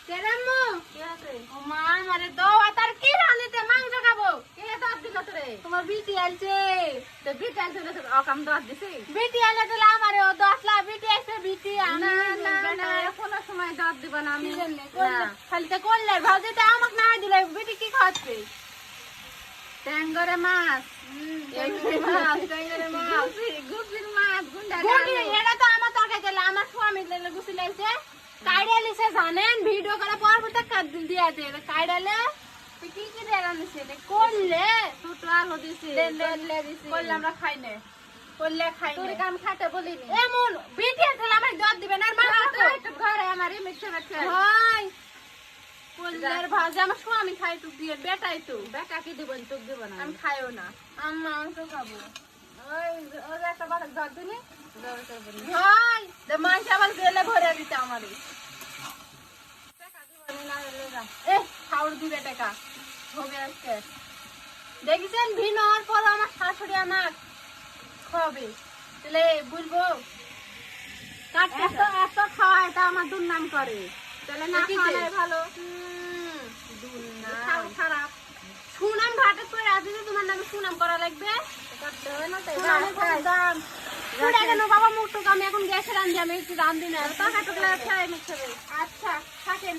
কেরামু কি আছে? ও মা আমারে দাও তার কি রাঁধিতে মাংস খাবো কে দাঁত দিল তোরে? তোমার বিটি আলছে তো বিট আনতে না তো অকাম দাঁত দিছি। বিটি আলে দিলে আমারে ও 10 লাখ বিটি আছে বিটি না আনা না না কোনো সময় দাঁত দিব না আমি। করলে খালি তো করলে ভাউজিটা আমাকে না দিলে বিটি কি খাচ্ছে ট্যাঙ্গরে মাছ। ট্যাংরা মাছ গুপির মাছ গুন্ডা গুটি এটা তো আমার তরকারি দিলে আমার স্বামী দিলে গুছি লাইছে কাইডালিছে জানেন ভিডিও করে পরবর্তী কাট দিয়া দে কাইডালে কি কি দেন দিছে? করলে ছোট আলু দিছি। লে দিছি করলে আমরা খাই না। করলে খাই তোর না কাম খাতে বলিনি। এমন বিটি আছে আমার দর দিবেন আর মা একটু ঘরে আমার মিক্সার আছে। ভাই করলের ভাজা আমার স্বামী খাই তো দিয়ে বেটাই তো বেটা কি দিব তোক দিব না। আমি খাইও না আমি মাংস খাবো ওই ওই একটা বালক দাঁত দিনি। দাঁত করবো না। ভাই মাংস আবার গেলে ভরে দিতে আমারে টাকা দিব না লে যা। এ খাওয়ার দিবে টাকা হবে আজকে দেখেছেন ভিন হওয়ার পর আমার শাশুড়ি আমার খাবে তাহলে বুঝবো এত এত খাওয়া এটা আমার দুর্নাম করে। তাহলে না কি খাওয়াই যে? ভালো। খাও খারাপ। সুনাম ভাটে করে আসি যে তোমার নামে সুনাম করা লাগবে করতে হয় না তাই। সুনামের কত দাম পুরা কেন বাবা মুখ টুক আমি এখন গ্যাসে রান্ধি আমি একটু রান্ধি না টাকা টুকলা খাই মিক্সারে। আচ্ছা থাকেন